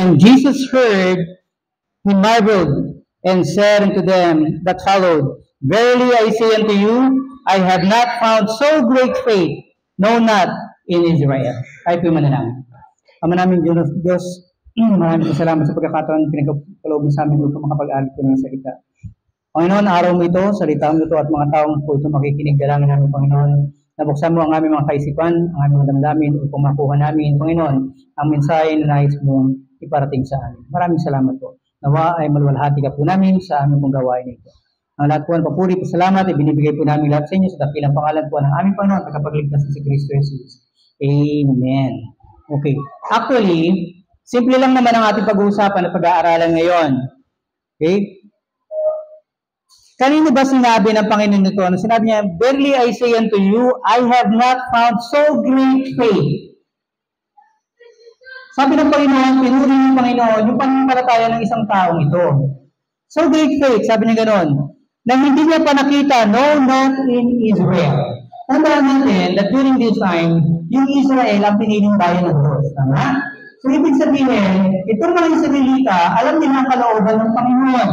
when Jesus heard, he marveled and said unto them that followed, Verily I say unto you, I have not found so great faith, no, not in Israel. Tayo po manalangin. Ama namin Diyos, maraming salamat sa pagkakataon pinagkaloob mo sa amin upang makapag-aral po ng salita. Panginoon, araw mo ito, salita mo ito at mga taong po ito makikinig, dalangin namin, Panginoon. Nabuksan mo ang aming mga kaisipan, ang aming mga damdamin upang makuha namin, Panginoon, ang mensahe na nais mong iparating sa amin. Maraming salamat po. Nawa ay maluwalhati ka po namin sa aming pong gawain ito. Ang lahat po ng papuri po salamat ay binibigay po namin lahat sa inyo sa dakilang pangalan po ng aming Panginoon at kapagligtas sa si Kristo Jesus. Amen. Okay. Actually, simple lang naman ang ating pag-uusapan at pag-aaralan ngayon. Okay? Kanino ba sinabi ng Panginoon nito? Ano sinabi niya? Verily I say unto you, I have not found so great faith. Sabi ng Panginoon, pinuri ng Panginoon yung pananampalataya ng isang taong ito. So great faith, sabi niya gano'n, na hindi niya pa nakita, no, not in Israel. Tandaan natin that during this time, yung Israel ang piniling bayan ng Diyos. Tama? So ibig sabihin, itong mga Israelita, alam nila ang kalooban ng Panginoon.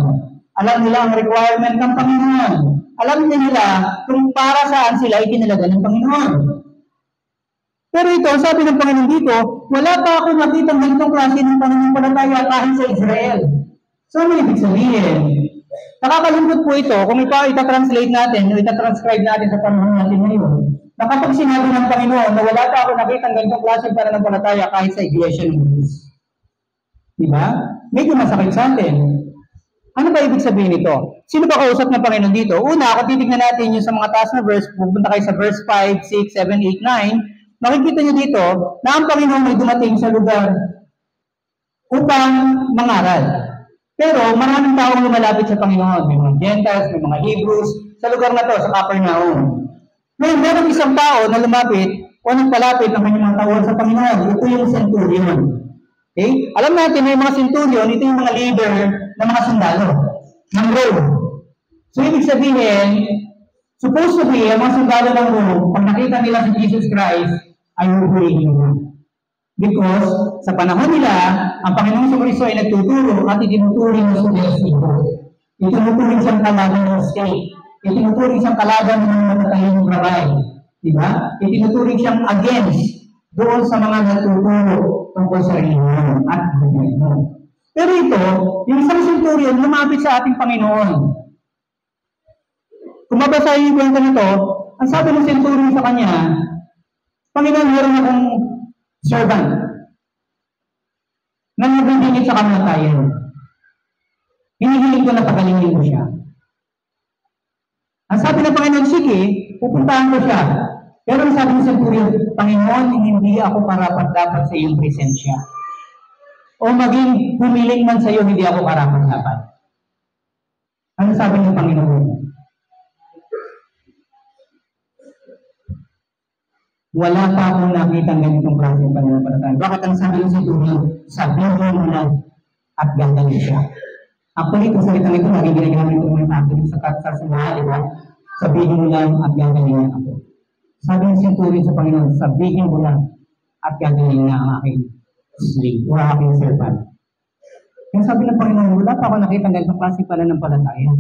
Alam nila ang requirement ng Panginoon. Alam nila kung para saan sila itinalaga ng Panginoon. Pero ito, sabi ng Panginoon dito, wala pa akong nakitang ganitong klase ng pananampalataya kahit sa Israel. So ano ibig sabihin? Nakakalungkot po ito kung ita-translate natin o ita-transcribe natin sa panahon natin ngayon. Na kapag sinabi ng Panginoon na wala pa akong nakitang ganitong klase ng pananampalataya kahit sa Iglesia ng Diyos. Diba? Medyo masakit sa atin. Ano ba ibig sabihin nito? Sino ba kausap ng Panginoon dito? Una, kung titignan natin yung sa mga taas na verse, pupunta kayo sa verse 5, 6, 7, 8, 9, makikita nyo dito na ang Panginoon ay dumating sa lugar upang mangaral. Pero maraming taong lumalapit sa Panginoon. May mga Gentiles, may mga Hebrews, sa lugar na to, sa Capernaum. Ngayon, meron isang tao na lumapit o nagpalapit ng kanyang mga tawag sa Panginoon. Ito yung centurion. Okay? Alam natin na yung mga centurion, ito yung mga leader ng mga sundalo ng Rome. So, ibig sabihin, supposedly, ang mga sundalo ng Rome, pag nakita nila si Jesus Christ, ay huhulihin nila. Because, sa panahon nila, ang Panginoong Kristo ay nagtuturo at itinuturing ng sundalo. Itinuturing siyang kalaban ng state. Itinuturing siyang kalaban ng mga matahiming babae. Diba? Itinuturing siyang against doon sa mga natuturo tungkol sa relihiyon at gobyerno. Pero ito, yung isang centurion lumapit sa ating Panginoon. Kung mabasahin yung kwento nito, ang sabi ng centurion sa kanya, Panginoon, meron akong servant na nabibigit sa kamatayan. Hinihiling ko na pagalingin mo siya. Ang sabi ng Panginoon, sige, pupuntahan ko siya. Pero ang sabi ng centurion, Panginoon, hindi ako karapat-dapat sa iyong presensya. O maging humiling man sa iyo, hindi ako karapat-dapat. Ano sabi ng Panginoon? Wala pa akong nakita ng ganitong klase ng pananampalataya. Bakit ang sabi ng centurion? Sabihin mo lang at gagaling siya. Actually, kung salitang ito, lagi ginagamit ito ng Catholic sa simbahan, diba? Sabihin mo lang at gagaling ako. Sabi ng centurion sa Panginoon, sabihin mo lang at gagaling na ang aking slave o aking servant. Kaya sabi ng Panginoon, wala pa ako nakita ng ganitong klase pananampalataya.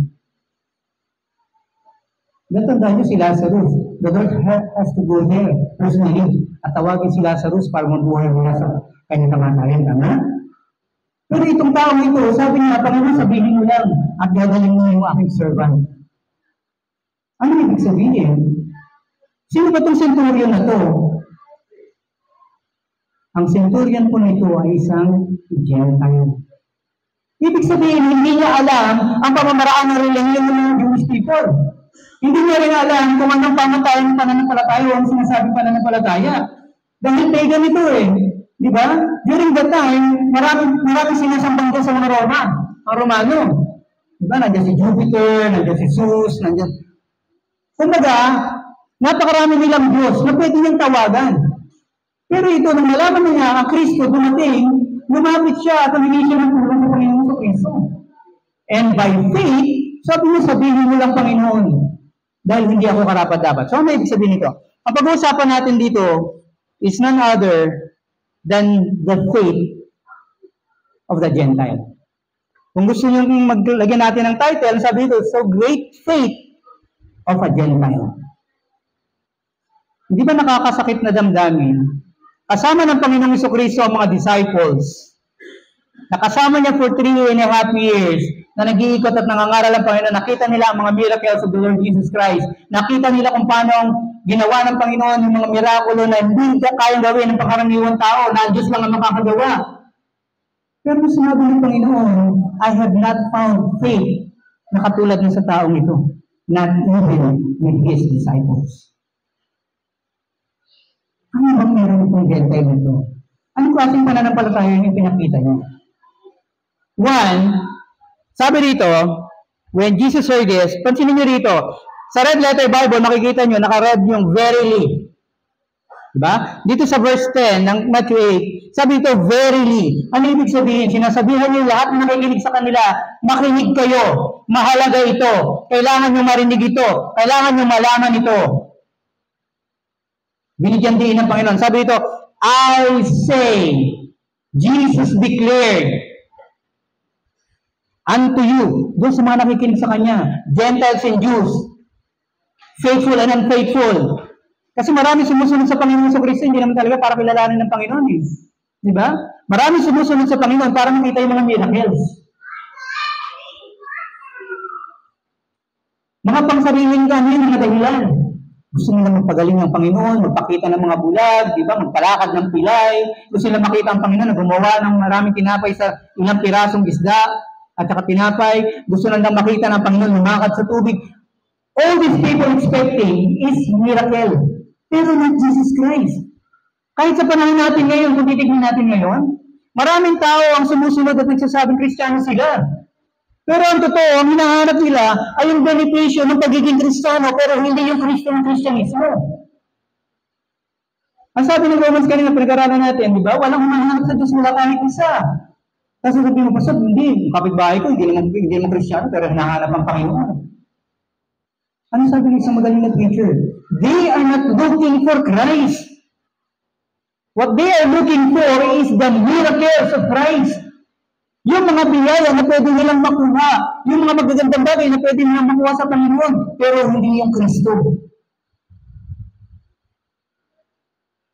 Natandaan niyo si Lazarus. The Lord has to go there personally at tawagin si Lazarus para mabuhay mula sa kanyang kamatayan. Tama? Pero itong tao ito, sabi niya, Panginoon, sabihin mo lang at gagaling mo yung aking servant. Ano ibig sabihin? Sino ba itong centurion na to? Ang centurion po nito ay isang Gentile. Ibig sabihin, hindi niya alam ang pamamaraan ng relihiyon ng mga Jewish people. Hindi niya rin alam kung anong pamatay ng pananampalataya o ang sinasabing pananampalataya. Dahil pagan ito eh. Di ba? During that time, marami sinasambang sa mga Romano. Di ba? Nandiyan si Jupiter, nandiyan si Zeus, nandiyan. Kumbaga, napakarami nilang Diyos na pwede niyang tawagan. Pero ito, nung nalaman niya ang Kristo dumating, lumapit siya at humingi siya ng tulong sa Panginoon sa Kristo. And by faith, sabi niya, sabihin mo lang Panginoon, dahil hindi ako karapat-dapat. So, ano ibig sabihin nito? Ang pag-uusapan natin dito is none other than the faith of the Gentile. Kung gusto nyo maglagyan natin ng title, sabi dito, so great faith of a Gentile. Hindi ba nakakasakit na damdamin? Kasama ng Panginoong Jesucristo ang mga disciples. Nakasama niya for 3.5 years na nag-iikot at nangangaral ang Panginoon. Nakita nila ang mga miracles of the Lord Jesus Christ. Nakita nila kung paano ginawa ng Panginoon yung mga mirakulo na hindi kayang gawin ng pangkaraniwang tao, na ang Diyos lang ang makakagawa. Pero sinabi ng Panginoon, I have not found faith na katulad ng sa taong ito, not even with His disciples. Ano bang meron itong Gentile nito? Anong klaseng pananampalataya yung pinakita niya? One, sabi dito, when Jesus heard this, pansinin niyo rito, sa Red Letter Bible, makikita niyo, naka-red yung verily. Diba? Dito sa verse 10 ng Matthew 8, sabi dito, verily. Ano ibig sabihin? Sinasabihan niyo lahat na nakikinig sa kanila, makinig kayo, mahalaga ito, kailangan niyo marinig ito, kailangan niyo malaman ito. Binigyan din ng Panginoon. Sabi dito, I say, Jesus declared unto you, doon sa mga nakikinig sa Kanya, Gentiles and Jews, faithful and unfaithful. Kasi marami sumusunod sa Panginoon sa Kristo, hindi naman talaga para kilalanin ng Panginoon. Eh. Di ba? Marami sumusunod sa Panginoon para makita yung mga miracles. Mga pangsariling kami, mga dahilan. Gusto nila magpagaling ng Panginoon, magpakita ng mga bulag, di ba? Magpalakad ng pilay. Gusto nila makita ang Panginoon na gumawa ng maraming tinapay sa ilang pirasong isda at saka tinapay. Gusto nila makita ng Panginoon lumakad sa tubig. All these people expecting is miracle. Pero not Jesus Christ. Kahit sa panahon natin ngayon, kung titignan natin ngayon, maraming tao ang sumusunod at nagsasabing Kristiyano sila. Pero ang totoo, ang hinahanap nila ay yung benepisyo ng pagiging Kristiyano, pero hindi yung Kristo ng Kristyanismo. Ang sabi ng Romans kanina, pinag-aralan natin, di ba? Walang humahanap sa Diyos mula kahit isa. Kasi sabi mo, Pastor, hindi. Kapitbahay ko, hindi naman Kristiyano, pero hinahanap ang Panginoon. Ano sabi ng isang magaling na preacher? They are not looking for Christ. What they are looking for is the miracles of Christ. Yung mga biyaya na pwede nilang makuha, yung mga magagandang bagay na pwede nilang makuha sa Panginoon, pero hindi yung Kristo.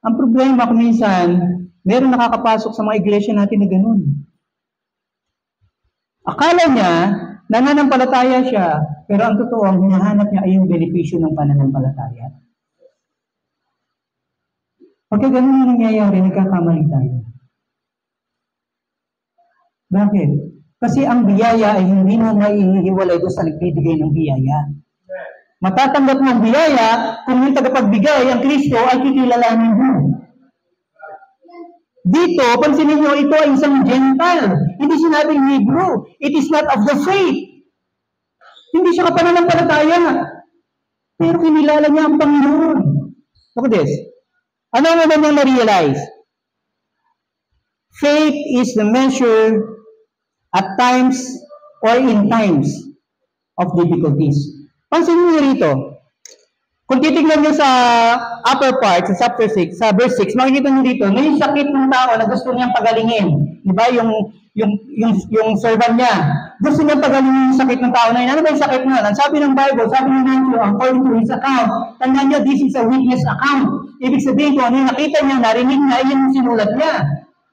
Ang problema kung minsan, meron nakakapasok sa mga iglesia natin na ganun. Akala niya, nananampalataya siya, pero ang totoo, ang hinahanap niya ay yung benepisyo ng pananampalataya. Pagka ganun yung nangyayari, nagkakamali tayo. Bakit? Kasi ang biyaya ay hindi mo maihiwalay doon sa nagbibigay ng biyaya. Matatanggap mo ang biyaya kung yung tagapagbigay, ang Kristo, ay kikilalanin mo. Dito, pansinin nyo, ito ay isang Gentile. Hindi sinabing Hebrew. It is not of the faith. Hindi siya kapananampalataya. Pero kinilala niya ang Panginoon. Look at this. Ano ang naman niyang na-realize? Faith is the measure at times or in times of difficulties. Pansinin niyo rito. Kung titignan niyo sa upper part, sa chapter 6, sa verse 6, makikita niyo dito, may sakit ng tao na gusto niyang pagalingin. Di ba? Yung servant niya. Gusto niyang pagalingin yung sakit ng tao na yun. Ano ba yung sakit na? Ang sabi ng Bible, sabi ng Matthew, according to his account, tandaan niyo, this is a witness account. Ibig sabihin kung ano yung nakita niya, narinig niya, yun yung sinulat niya.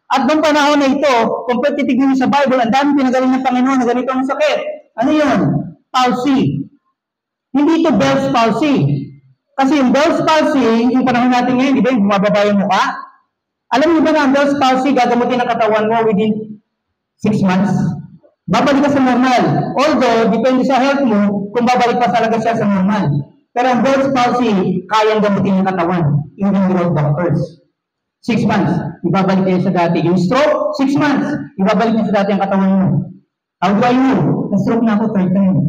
At noong panahon na ito, kung titignan niyo sa Bible, ang dami pinagaling ng Panginoon na ganito ang sakit. Ano yun? Palsy. Hindi ito Bell's palsy. Kasi yung Bell's palsy, yung panahon natin ngayon, di ba, yung bumababa yung mukha? Alam niyo ba na ang Bell's palsy, gagamutin ang katawan mo within 6 months? Babalik ka sa normal. Although, depende sa health mo, kung babalik pa talaga siya sa normal. Pero ang Bell's palsy, kayang gamutin ang katawan. Yung road doctors. 6 months, ibabalik niya sa dati. Yung stroke, 6 months, ibabalik niya sa dati ang katawan mo. How do I know? Na-stroke na ako 3 times.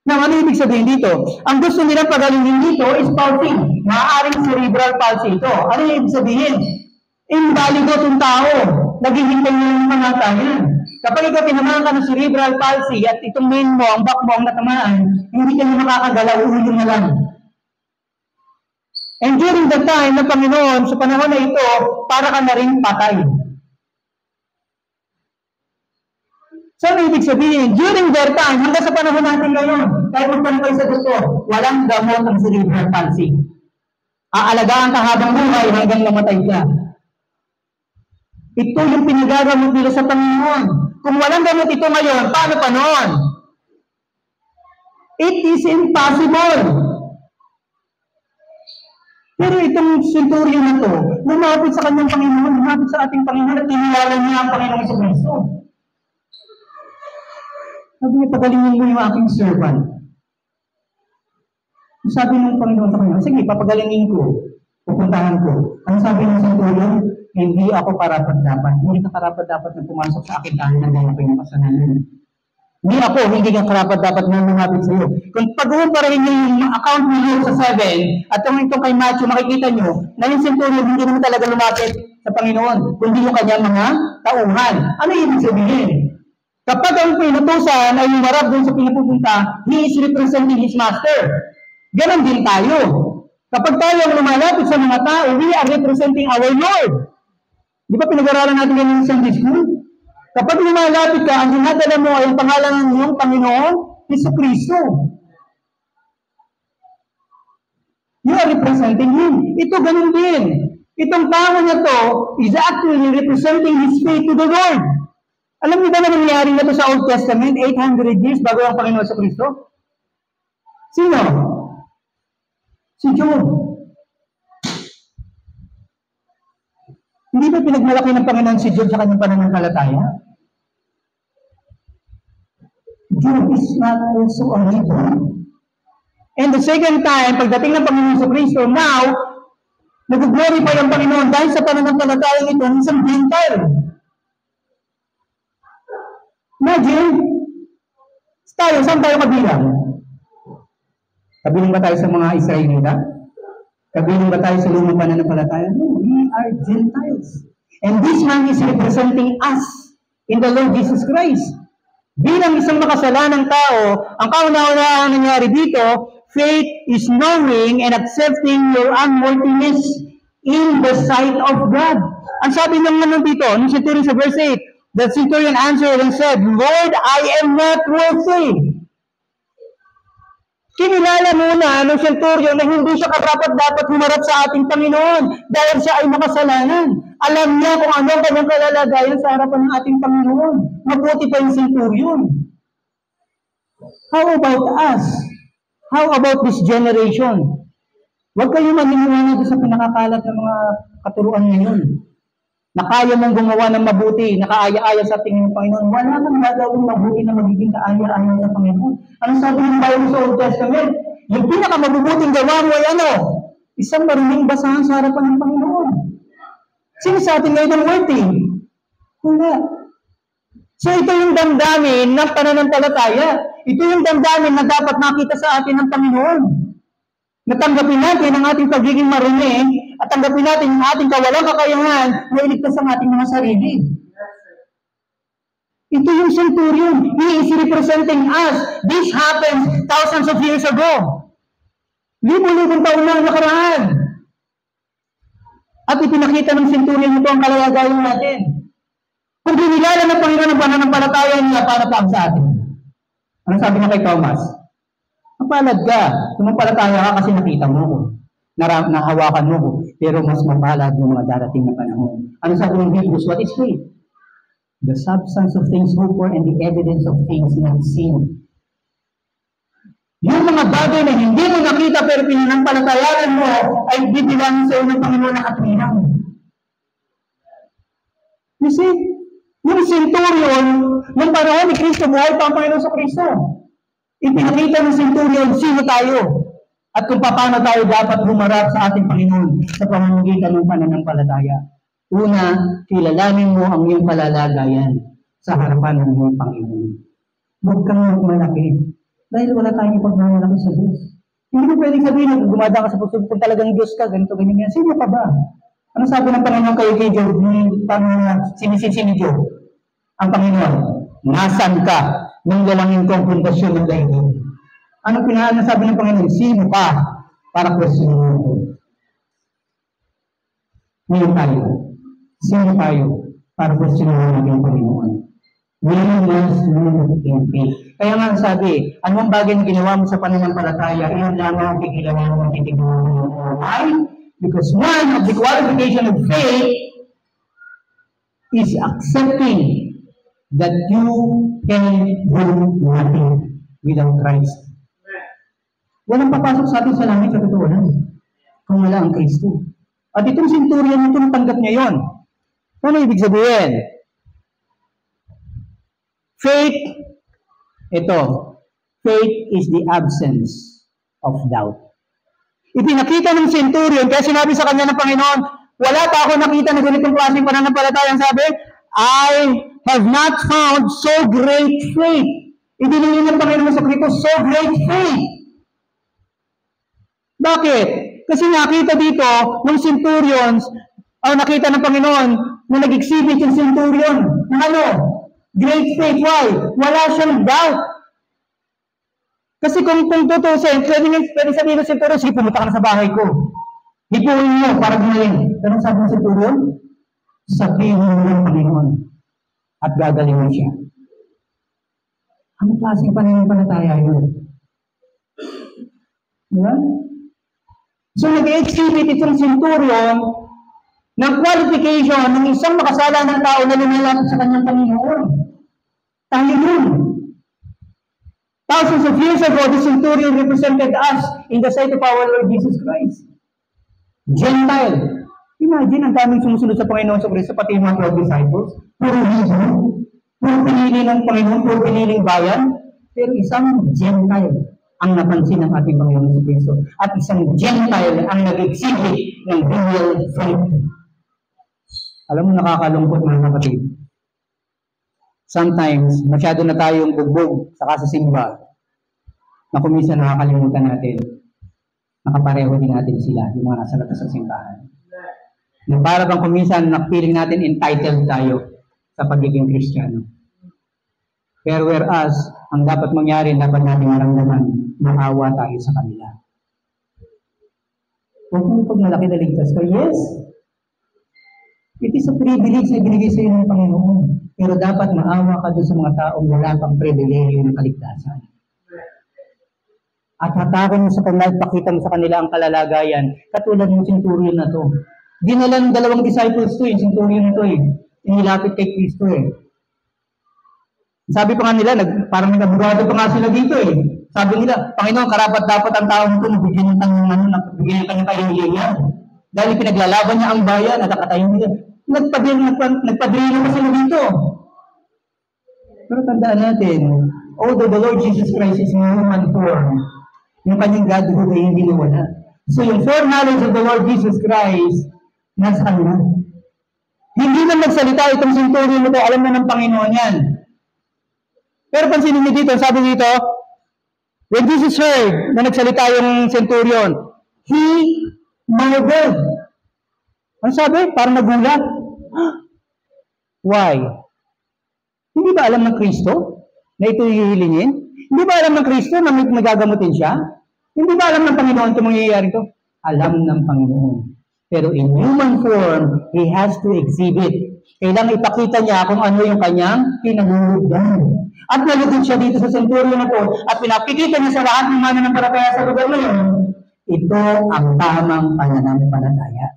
Now, ano ibig sabihin dito? Ang gusto nilang pagalingin dito is palsy. Maaaring cerebral palsy ito. Ano ibig sabihin? Invalido itong tao. Naghihintay nyo ng mga tayan. Kapag ikaw tinamaan ka ng cerebral palsy at itong main mo, ang back mo ang natamaan, hindi ka na makakagalaw, ulo na lang. And during the time ng Panginoon, sa panahon na ito, para ka na rin patay. So, ano ibig sabihin? During their time, hanggang sa panahon natin ngayon, kahit magtanong kayo sa doktor, walang gamot ang cerebral palsy. Aalagaan ka habang buhay hanggang mamatay ka. Ito yung pinagagamot nila sa Panginoon. Kung walang gamot ito ngayon, paano pa noon? It is impossible. Pero itong centurion na to, lumapit sa kanyang Panginoon, lumapit sa ating Panginoon at tinilala niya ang Panginoon sa Kristo. Sabi niya, pagalingin mo yung aking servant. Sabi ng Panginoon sa kanya, sige, papagalingin ko, pupuntahan ko. Ang sabi ng centurion, hindi ako karapat-dapat. Hindi ka karapat-dapat na pumasok sa akin dahil nang ako yung kasalanan. Hindi ka karapat-dapat na lumapit sa iyo. Kung pag-uumparahin niyo yung account ni Luke sa 7, at itong kay Matthew, makikita niyo na yung centurion hindi naman talaga lumapit sa Panginoon, kundi yung kanyang mga tauhan. Ano ibig sabihin? Kapag ang pinutusan ay humarap doon sa pinupunta, he is representing his master. Ganon din tayo. Kapag tayo ang lumalapit sa mga tao, we are representing our Lord. Di ba pinag-aralan natin ganyan sa Sunday school? Kapag lumalapit ka, ang dinadala mo ay ang pangalan ng iyong Panginoon, Jesucristo. You are representing Him. Ito ganun din. Itong tao na to is actually representing His faith to the Lord. Alam niyo ba na nangyari na to sa Old Testament, 800 years bago ang Panginoon sa Kristo? Sino? Si Job. Hindi ba pinagmalaki ng Panginoon si Job sa kanyang pananampalataya? Job is not also a leader. And the second time, pagdating ng Panginoon sa Kristo, now, nag-glorify ang Panginoon dahil sa pananampalataya nito ng isang Gentile. Imagine, saan tayo kabilang? Kabilang ba tayo sa mga Israelita? Kabilang ba tayo sa lumang pananampalataya? No, we are Gentiles. And this man is representing us in the Lord Jesus Christ. Bilang isang makasalanang tao, ang kauna-una nangyari dito, faith is knowing and accepting your unworthiness in the sight of God. Ang sabi naman dito, ng centurion sa verse 8, the centurion answered and said, Lord, I am not worthy. Kinilala muna ng centurion na hindi siya karapat-dapat humarap sa ating Panginoon dahil siya ay makasalanan. Alam niya kung ano ang kanyang kalalagayan sa harapan ng ating Panginoon. Mabuti pa yung centurion. How about us? How about this generation? Huwag kayo maniniwala sa pinakakalat ng mga katuruan ngayon. Na kaya mong gumawa ng mabuti, nakaaya-aya sa tingin ng Panginoon. Wala kang gagawin mabuti na magiging kaaya-aya sa Panginoon. Ano sabi ng Bible sa Old Testament? Yung pinakamabubuting gawa mo ay ano? Isang marining basahan sa harapan ng Panginoon. Sino sa atin ngayon ang worthy? Wala. So ito yung damdamin ng pananampalataya. Ito yung damdamin na dapat makita sa atin ng Panginoon. Natanggapin natin ang ating pagiging marinig at tanggapin natin ang ating kawalang kakayahan na iligtas ang ating mga sarili. Ito yung centurion. He is representing us. This happened thousands of years ago. Libo-libong taon na nakaraan. At ipinakita ng centurion ito ang kalalagayan natin. Kung dinilala ng Panginoon ang pananampalataya niya, para pa sa atin. Ano sabi niya kay Thomas? Mapalad ka. Sumampalataya ka kasi nakita mo ko. Nahawakan mo ko. Pero mas mapalad yung mga darating na panahon. Ano sabi ng Hebrews? What is faith? The substance of things hoped for and the evidence of things not seen. Yung mga bagay na hindi mo nakita pero pinanampalatayanan mo ay bibilangin sa iyo ng Panginoon na katuwiran. You see? Yung centurion, nung panahon ni Kristo, buhay pa ang Panginoon sa Kristo. Ipinakita ng centurion, sino tayo? At kung paano tayo dapat humarap sa ating Panginoon sa pamamagitan ng pananampalataya. Una, kilalanin mo ang iyong palalagayan sa harapan ng iyong Panginoon. Huwag kang magmalaki. Dahil wala tayong pagmamalaki sa Diyos. Hindi mo pwedeng sabihin na gumada ka sa pagsunod kung talagang Diyos ka, ganito, ganyan yan. Sino ka ba? Ano sabi ng Panginoon kayo kay Job? Paano sinisisi ni Job? Ang Panginoon, nasan ka nung walang konfrontasyon ng daigdig? Anong sabi ng Panginoon? Sino ka para questionin mo ako? Ngayon tayo. Sino tayo para questionin mo natin ang Panginoon? We must move in faith. Kaya nga sabi, anong bagay na ginawa mo sa pananampalataya, iyon lang ang kikilawan mo at titignan mo. Why? Because one of the qualification of faith is accepting that you can do nothing without Christ. Walang papasok sa atin sa langit sa totoo lang kung wala ang Kristo. At itong centurion itong tanggap niya yon. Ano ibig sabihin? Faith, ito, faith is the absence of doubt. Ipinakita ng centurion, kaya sinabi sa kanya ng Panginoon, wala pa ako nakita na ganitong klaseng pananampalataya. Sabi, I have not found so great faith. Ibinigay ng Panginoon sa Kristo, so great faith. Bakit? Kasi nakita dito ng centurions, nakita ng Panginoon na nag-exhibit yung centurion. Ano? Great faith. Why? Wala siyang doubt. Kasi kung tutusin, pwede sabihin ng centurion, sige, pumunta ka na sa bahay ko. Hipuin mo para gumaling. Pero sabi ng centurion, sabihin mo ng Panginoon at gagalingin siya. Anong klaseng pananampalataya yun? Diba? So, nag-exhibit itong centurion ng qualification ng isang makasalanan ng tao na lumalapit sa kanyang Panginoon. Tayo yun. Thousands of years ago, the centurion represented us in the sight of our Lord Jesus Christ. Gentile. Imagine, ang daming sumusunod sa Panginoon sa Kristo, pati yung mga 12 disciples. Puro Hebrew. Puro pinili ng Panginoon, puro piniling bayan. Pero isang Gentile ang napansin ng ating Panginoon sa Kristo. At isang Gentile ang nag-exhibit ng real faith. Alam mo, nakakalungkot mga kapatid. Sometimes, masyado na tayong bugbog sa kasasimba na kung minsan nakakalimutan natin, nakapareho din natin sila, yung mga nasa labas sa simbahan. Na para bang kung minsan napiling natin entitled tayo sa pagiging Kristiyano. Pero whereas, ang dapat mangyari, dapat natin maramdaman, maawa tayo sa kanila. Huwag mo pag malaki na ligtas ka, yes, it is a privilege na binigay sa iyo ng Panginoon. Pero dapat maawa ka doon sa mga taong wala pang pribilehiyo ng kaligtasan. At hatakin mo sa kanila, pakita mo sa kanila ang kalalagayan, katulad ng centurion na to. Dinala ng 2 disciples to, yung centurion na to eh. Inilapit kay Kristo eh. Sabi pa nga nila, parang nag-abogado pa nga sila dito eh. Sabi nila, Panginoon, karapat-dapat ang taong ito, nabigyan ng kanyang kahihiyan. Dahil pinaglalaban niya ang bayan at nakatayo nila. Nagpadrino pa sila dito. Pero tandaan natin, although the Lord Jesus Christ is in human form, yung kanyang Godhood ay hindi nawala. So yung foreknowledge of the Lord Jesus Christ, nasa kanya. Hindi na nagsalita itong centurion ito, alam na ng Panginoon yan. Pero pansinin niyo dito, sabi dito, when Jesus heard na nagsalita yung centurion, he marveled. Ano sabi? Parang nagulat. Why? Hindi ba alam ng Kristo na ito hihilingin? Hindi ba alam ng Kristo na magagamutin siya? Hindi ba alam ng Panginoon ito mangyayari ito? Alam ng Panginoon. Pero in human form, he has to exhibit. Kailangan ipakita niya kung ano yung kanyang pinangungudan. At nalugod siya dito sa centurion na to at pinapikita niya sa lahat ng mananampalataya sa lugar na yun. Ito ang tamang pananampalataya.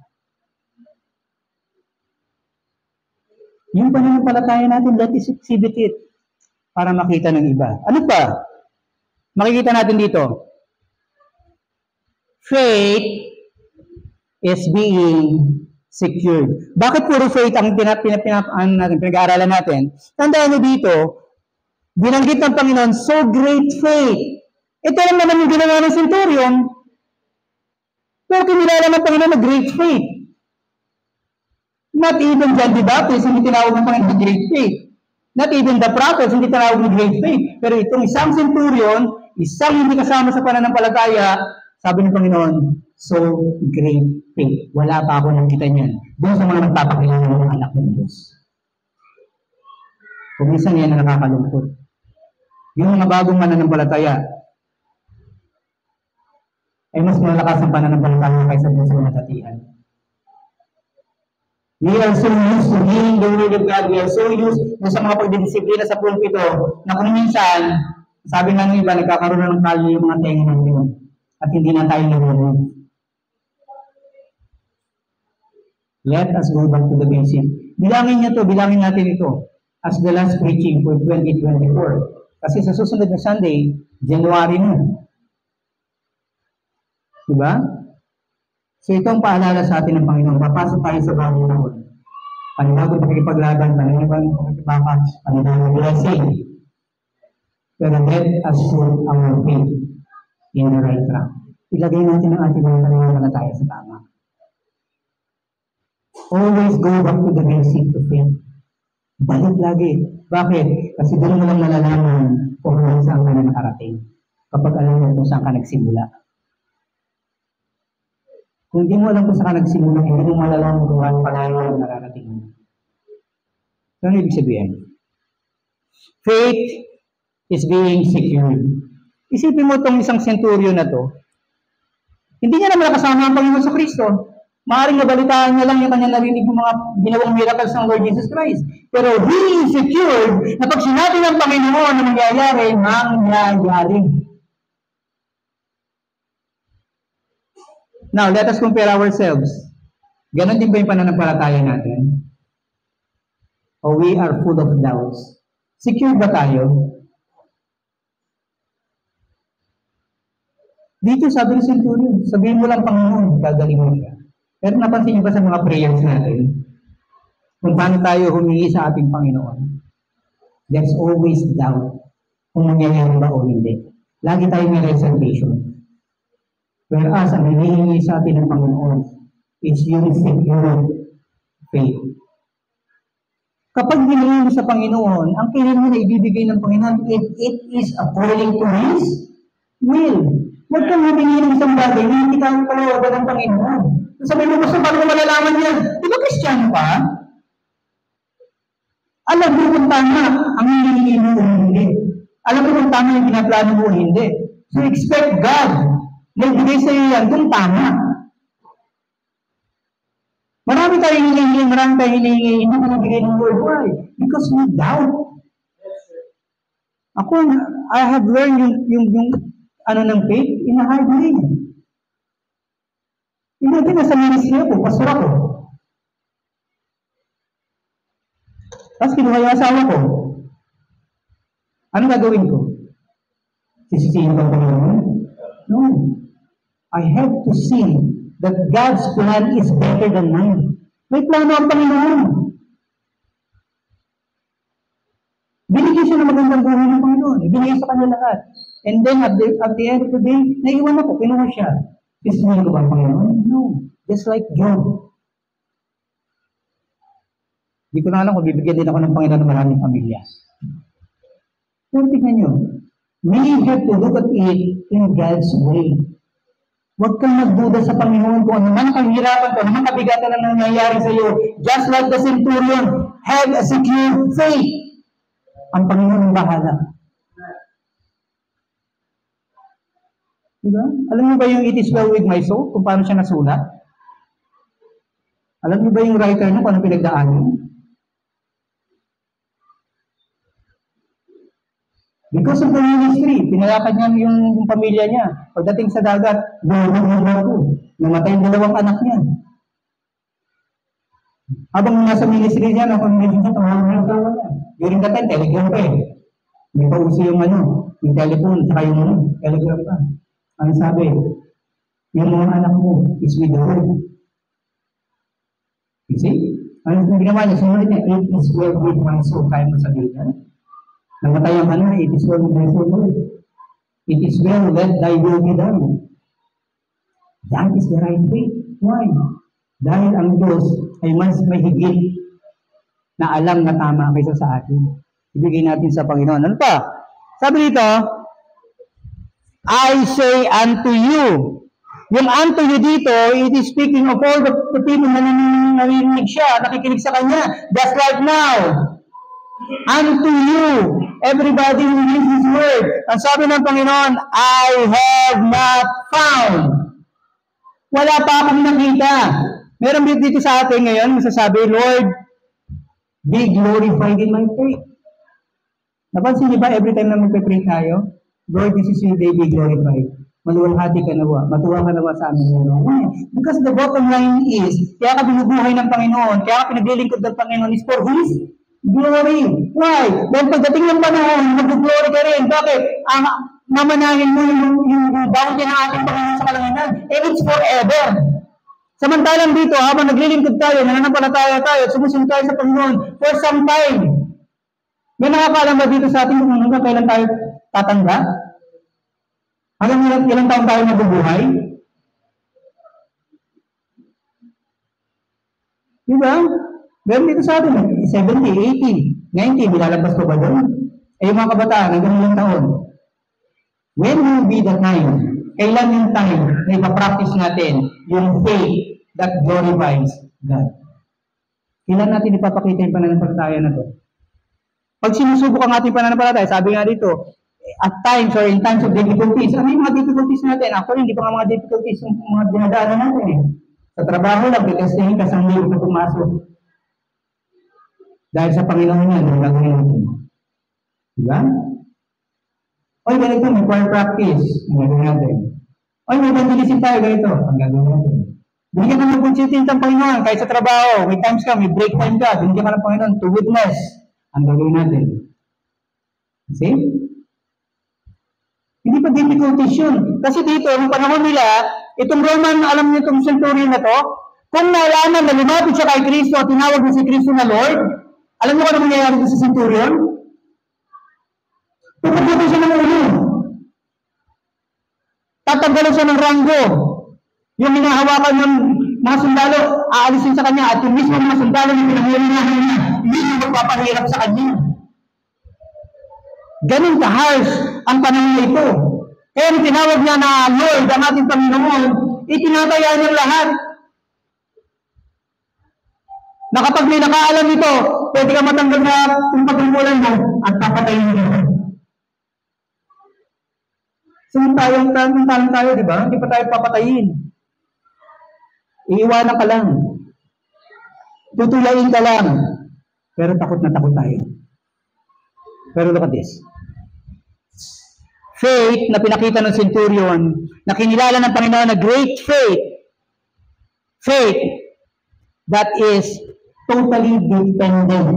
Yung pananampalataya natin, let us exhibit it para makita ng iba. Ano pa? Makikita natin dito. Faith is being secured. Bakit puro faith ang pinag-aaralan natin? Tandaan niyo dito, binanggit ng Panginoon, so great faith. Ito lang naman yung ginawa ng centurion. Pero kinilala ng Panginoon na great faith. Not even John the Baptist, hindi tinawag ng Panginoon na great faith. Not even the prophets, hindi tinawag ng great faith. Pero itong isang centurion, isang hindi kasama sa pananampalataya, sabi ng Panginoon, so great faith. Wala pa ako nakita niyan. Doon sa mga nagpapakilala ng anak ng Diyos. Kung minsan yan ang nakakalungkot. Yung mga bagong mananampalataya, ay mas malakas ang pananampalataya kaysa doon sa mga tatihan. We are so used to hearing the word of God. We are so used na sa mga pagdidisiplina sa pulpito na kung minsan, sabi nga ng iba, nagkakaroon na ng kalyo yung mga tenga natin at hindi na tayo narinig. Let us go back to the basic. Bilangin natin ito as the last preaching for 2024. Kasi sa susunod na Sunday, January na. Diba? So itong paalala sa atin ng Panginoon, papasok tayo sa bagong taon. Panibagong pakikipaglaban, panibagong pakikibakas, panibagong blessing. Pero let us put our faith in the right track. Ilagay natin ang ating mga pananampalataya sa tama. Always go back to the basic to faith. Balik lagi. Bakit? Kasi doon mo lang nalalaman kung saan ka na nakarating. Kapag alam mo kung saan ka nagsimula. Kung hindi mo alam kung saan ka nagsimula, hindi mo malalaman kung saan palayo ang nakarating mo. So, ano ibig sabihin? Faith is being secured. Isipin mo itong isang centurion na to. Hindi niya naman nakasama ang Panginoon sa Kristo. Maaaring nabalitaan niya lang yung kanya narinig yung mga ginawang miracles ng Lord Jesus Christ. Pero he is secured na pag sinabi ng Panginoon na mangyayari, mangyayari. Now, let us compare ourselves. Ganon din ba yung pananampalataya natin? Or we are full of doubts? Secure ba tayo? Dito sabi ng centurion, sabihin mo lang Panginoon, gagaling mo siya. Pero napansin niyo ba sa mga prayers natin? Kung paano tayo humingi sa ating Panginoon? There's always doubt kung mangyayari ba o hindi. Lagi tayo may reservation. Whereas ang hinihingi sa atin ng Panginoon is yung secure faith. Kapag hinihingi mo sa Panginoon, ang kailangan mo na ibibigay ng Panginoon, if it is according to His will. Huwag kang humingi ng isang bagay, hindi ka ang palawagan ng Panginoon. Sabi mo, gusto paano malalaman niya? Di ba Kristiyano pa? Alam mo kung tama ang hinihingi mo o hindi. Alam mo kung tama yung pinaplano mo o hindi. So expect God na ibigay sa iyo yan kung tama. Marami tayong hinihingi, hindi mo nabigay ng Lord. Why? Because we doubt. Ako, I have learned yung ng faith in a hard way. Hindi nasa ministry ako, pastor ako. Tapos kinuha yung asawa ko. Ano gagawin ko? Sisisihin ko ang Panginoon? No. I have to see that God's plan is better than mine. May plano ang Panginoon. Binigyan siya ng magandang buhay ng Panginoon. Ibinigay sa kanya lahat. And then at the end of the day, naiwan ako, kinuha siya. Sisisihin ko ba ang Panginoon? No. Just like Job. Hindi ko na alam kung bibigyan din ako ng Panginoon ng maraming pamilya. Pero tignan nyo, we have to look at it in God's way. Huwag kang magduda sa Panginoon kung ano man kahirapan ko, ano man kabigatan ang nangyayari sa iyo. Just like the centurion, have a secure faith. Ang Panginoon ang bahala. Diba? Alam niyo ba yung it is well with my soul? Kung paano siya nasulat? Alam niyo ba yung writer niyo kung ano pinagdaanan? Because of the ministry, pinalakad niya yung pamilya niya. Pagdating sa dagat, namatay yung dalawang anak niya. Habang nasa ministry niya, nakamedyo siya, tumawag niya sa niya. During that time, telegram pa eh. May pauso yung yung telephone, saka yung telegram pa. Ang sabi, yung mga anak mo is with the Lord. You see? Ano ginawa niya? Sumunod niya, it is well with my soul. Kaya mo sabihin niya. Namatay ang anak, it is well with my soul, Lord. It is well, let thy will be done. That is the right way. Why? Dahil ang Diyos ay mas mahigit na alam na tama kaysa sa atin. Ibigay natin sa Panginoon. Ano pa? Sabi dito, I say unto you. Yung unto you dito, it is speaking of all the people na narinig siya, nakikinig sa kanya. Just like now. Unto you, everybody who reads His word. Ang sabi ng Panginoon, I have not found. Wala pa akong nakita. Meron dito sa atin ngayon, masasabi, Lord, be glorified in my faith. Napansin niyo ba every time na magpe-pray tayo? Lord, this is your day, be glorified. Maluwalhati ka nawa. Matuwa ka nawa sa amin. Because the bottom line is, kaya ka binubuhay ng Panginoon, kaya ka pinaglilingkod ng Panginoon is for His glory. Why? Dahil pagdating ng panahon, mag-glory ka rin. Bakit? Mamanahin mo yung bounty ng ating Panginoon sa kalanginan. And it's forever. Samantalang dito, habang naglilingkod tayo, nananampalataya tayo, sumusunod tayo sa Panginoon for some time. May nakakaalam ba dito sa ating Panginoon kailan tayo tatanda? Alam niyo ilang taon tayo nabubuhay? Diba? Meron dito sa atin, 70, 80, 90, nilalabas pa ba doon? Eh, yung mga kabataan, hanggang ilang taon. When will be the time? Kailan yung time na ipapractice natin yung faith that glorifies God? Kailan natin ipapakita yung pananampalataya na to? Pag sinusubok ang ating pananampalataya, sabi nga dito, at times or in times of difficulties, ano yung mga difficulties natin? Actually, hindi pa nga mga difficulties yung mga dinadaanan natin eh. Sa trabaho lang, because tingin ka sa hindi ko pumasok. Dahil sa Panginoon yan, ang gagawin natin. Diba? Oy, ganito, may choir practice. Ang gagawin natin. Oy, may evangelism tayo, ganito. Ang gagawin natin. Binigyan ka ng consulting ng Panginoon, kahit sa trabaho, may times ka, may break time ka, binigyan ka ng Panginoon to witness. Ang gagawin natin. See? Hindi pa difficulties yun. Kasi dito, yung panahon nila, itong Roman, alam niyo itong centurion na to, kung nalaman na lumapit siya kay Kristo at tinawag niya si Kristo na Lord, alam niyo kung ano mangyayari dito sa centurion? Pupuputin siya ng ulo. Tatanggalan siya ng ranggo. Yung hinahawakan ng mga sundalo, aalisin sa kanya at yung mismo mga sundalo yung pinangyayari niya, hindi siya magpapahirap sa kanya. Ganun ka-harsh ang panahon na ito. Kaya nung tinawag niya na Lord, ang ating Panginoon, itinataya niya lahat. Na kapag may nakaalam ito, pwede ka matanggal na yung pagmumulan mo at papatayin mo. So, tayong tayo, di ba? Hindi pa tayo papatayin. Iiwanan ka lang. Tutulayin ka lang. Pero takot na takot tayo. Pero look at this. Faith na pinakita ng centurion, na kinilala ng Panginoon na great faith. Faith that is totally dependent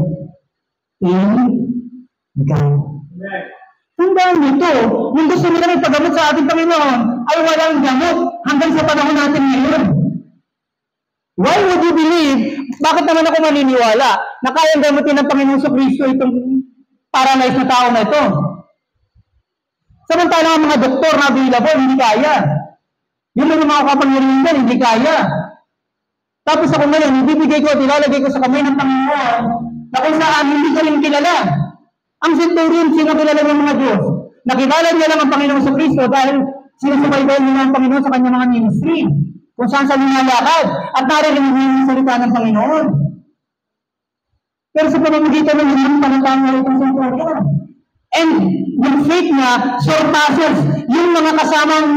in God. Tandaan nito, yung gusto nila ng paggamot sa ating Panginoon ay walang gamot hanggang sa panahon natin ngayon. Why would you believe? Bakit naman ako maniniwala na kayang gamutin ng Panginoon sa Kristo itong paralyzed na tao na ito? Samantala ang mga doktor na available, hindi kaya. Yung mga kapangyarihan, hindi kaya. Tapos ako ngayon, ibibigay ko at ilalagay ko sa kamay ng Panginoon na kung saan hindi ka rin kilala. Ang centurion, sino kilala ng mga Diyos? Nakilala niya lang ang Panginoon sa Kristo dahil sinusubaybayan niya ang Panginoon sa kanyang mga ministry. Kung saan sa linalakad at narinig niya yung salita ng Panginoon. Pero sa pamamagitan ng mga panatanga itong centurion. And yung faith niya surpasses yung mga kasamang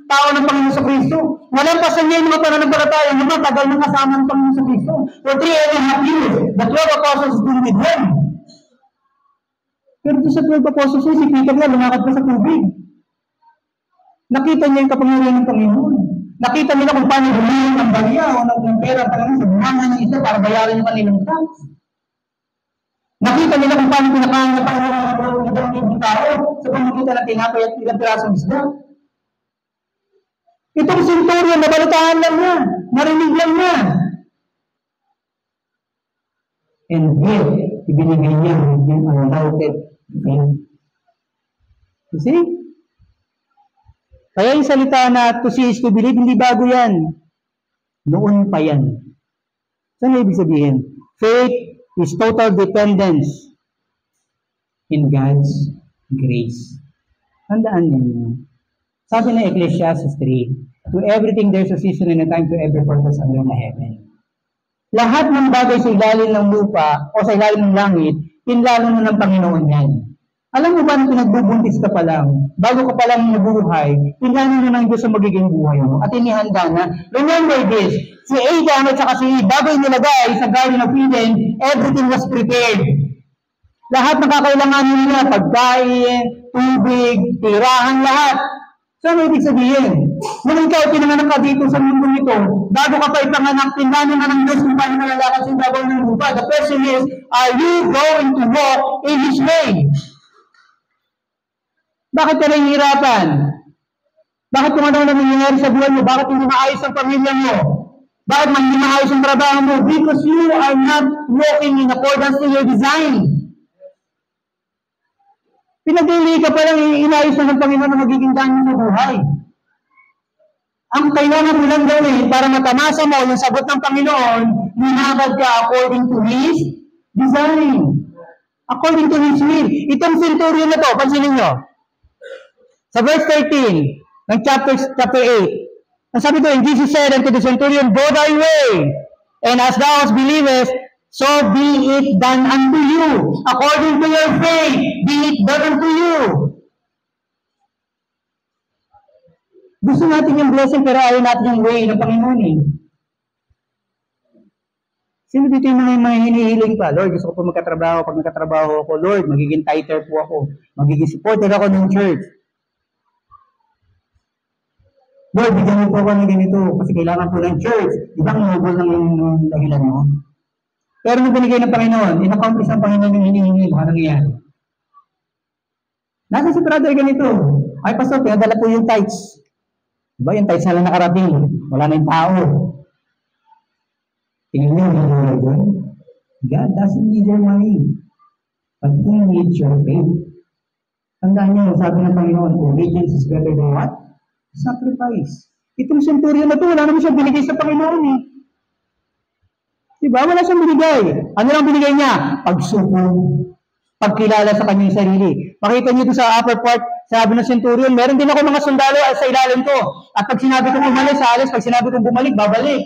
tao ng Panginoon sa Kristo. Walang pasan niya yung mga pananampalataya, yung mga tagal ng kasama ng Panginoon sa Kristo. For 3.5 years, the 12 apostles been with him. Pero sa 12 apostles, si Peter na lumakad pa sa tubig. Nakita niya yung kapangyarihan ng Panginoon. Nakita nila kung paano humihin ng bagya o ng pera sa bumangan ng isa para bayaran yung kanilang tax. Nakita nila kung paano pinakain na Panginoon ng tao sa pamamagitan ng tinapay at ilang pirasong isda. Itong centurion, nabalitaan lang na, narinig lang na. And here, ibinigay niya yung undoubted faith. You see? Kaya yung salita na to see is to believe, hindi bago yan. Noon pa yan. Saan ibig sabihin? Faith is total dependence in God's grace. Tandaan ninyo. Sabi na Ecclesiastes 3, to everything there's a season and a time to every purpose under the heaven. Lahat ng bagay sa ilalim ng lupa o sa ilalim ng langit, pinlano na ng Panginoon yan. Alam mo ba na pinagbubuntis ka pa lang, bago ka pa lang nabuhay, tingnan na ng Diyos sa magiging buhay mo at inihanda na. Remember this, si Adam at saka si Eve, bago inilagay sa Garden of Eden, everything was prepared. Lahat ng kakailanganin nila, pagkain, tubig, tirahan, lahat. So, ano ibig sabihin? Nung ikaw pinanganak ka dito sa mundo ito, bago ka pa ipanganak, tingnan na ng Diyos kung paano malalakad sa ibabaw ng lupa. The question is, are you going to walk in His way? Bakit ka nahihirapan? Bakit kung ano nangyayari sa buhay mo? Bakit hindi maayos ang pamilya mo? Bakit hindi maayos ang trabaho mo? Because you are not walking in accordance to your design. Pinagdili ka pa lang, inayos na ng Panginoon na magiging daan sa buhay. Ang kailangan mo lang gawin para matamasa mo yung sagot ng Panginoon, linakad ka according to His design. According to His will. Itong centurion na to, pansinin nyo. Sa verse 13, ng chapter 8, ang sabi ko, and Jesus said unto the centurion, go thy way, and as thou hast believest, so be it done unto you. According to your faith, be it done unto you. Gusto natin yung blessing, pero ayaw natin yung way ng Panginoon eh. Sino dito yung mga hinihiling pa? Lord, gusto ko po magkatrabaho. Pag nagkatrabaho ako, Lord, magiging tither po ako. Magiging supporter ako ng church. Lord, bigyan mo po ako ng ganito kasi kailangan po ng church. Ibang noble lang yung dahilan mo. Pero nung binigay ng Panginoon, in-accomplish ng Panginoon yung hinihingi, baka nangyayari. Nasa si brother ganito. Ay, pastor, pinadala po yung tithes. Diba, yung tithes na lang nakarating. Wala na yung tao. Tingnan niyo, yung doon. God doesn't need your money. But He needs your faith. Tandaan niyo, sabi ng Panginoon, obedience is better than what? Sacrifice. Itong centurion na ito, wala naman siyang binigay sa Panginoon eh. Diba? Wala siyang binigay. Ano lang binigay niya? Pagsuko. Pagkilala sa kanyang sarili. Makita niyo ito sa upper part, sabi ng centurion, meron din ako mga sundalo sa ilalim ko. At pag sinabi kong umalis, alis. Pag sinabi kong bumalik, babalik.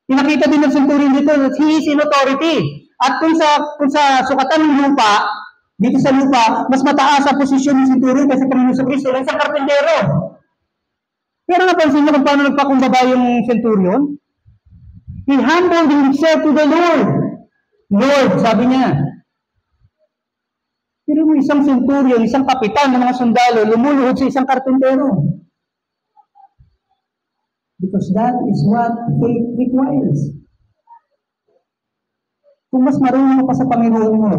Pinakita din ng centurion dito, he is in authority. At kung sa sukatan ng lupa, dito sa lupa, mas mataas ang posisyon ng centurion kasi Panginoon sa Kristo lang sa karpentero. Pero napansin niyo kung paano nagpakumbaba yung centurion? He humbled himself to the Lord. Lord, sabi niya. Pero yung isang centurion, isang kapitan ng mga sundalo, lumuluhod sa isang karpentero. Because that is what faith requires. Kung mas marunong ka sa Panginoon mo,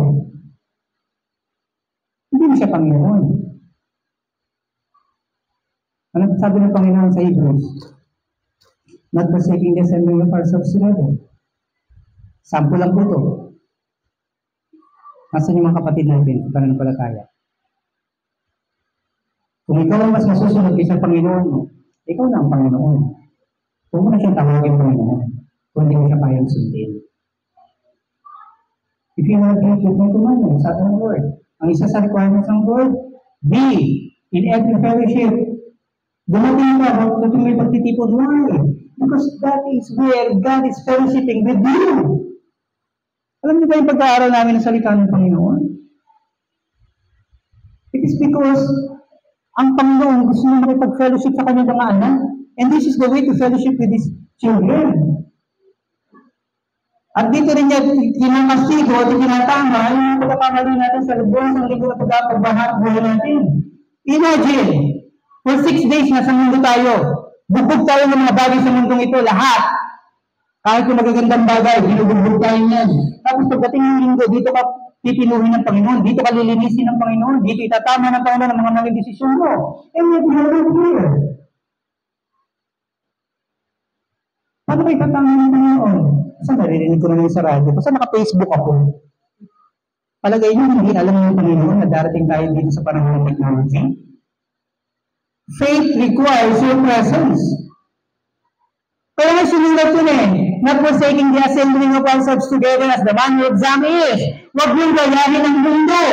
hindi mo siya Panginoon. Ano sabi ng Panginoon sa Hebrews? Not forsaking the assembling of ourselves together. Sample lang po ito. Nasaan yung mga kapatid natin sa pananampalataya? Kung ikaw ang mas masusunod kaysa Panginoon mo, ikaw na ang Panginoon. Huwag mo na siyang tawagin Panginoon kung hindi mo siya kayang sundin. If you want to keep my commandments, sabi ng Lord, ang isa sa requirements ng Lord, be in every fellowship. Dumating ka sa may pagtitipon. Why? Because that is where God is fellowshipping with you. Alam niyo ba yung pag-aaral namin ng salita ng Panginoon? It is because ang Panginoon gusto niya makipag-fellowship sa kanyang mga anak. And this is the way to fellowship with His children. At dito rin niya kinamasigo at kinatama yung pagkakamali natin sa lubos ng ligo na pagkakabahar buhay natin. Imagine, for 6 days nasa mundo tayo. Bubog tayo ng mga bagay sa mundong ito, lahat. Kahit yung magagandang bagay, binubugbog tayo niyan. Tapos pagdating ng linggo, dito ka pipinuhin ng Panginoon, dito ka lilinisin ng Panginoon, dito itatama ng Panginoon ang mga maling desisyon mo. And yet, you are here. Paano ba itatama ng Panginoon? Saan naririnig ko naman sa radyo? Basta naka-Facebook ako. Palagay niyo, hindi alam ng Panginoon na darating tayo dito sa panahon ng technology. Faith requires your presence. Kaya nga sinulat yun eh, not forsaking the assembling of ourselves together as the manner of some is. Huwag yung gayahin ang mundo.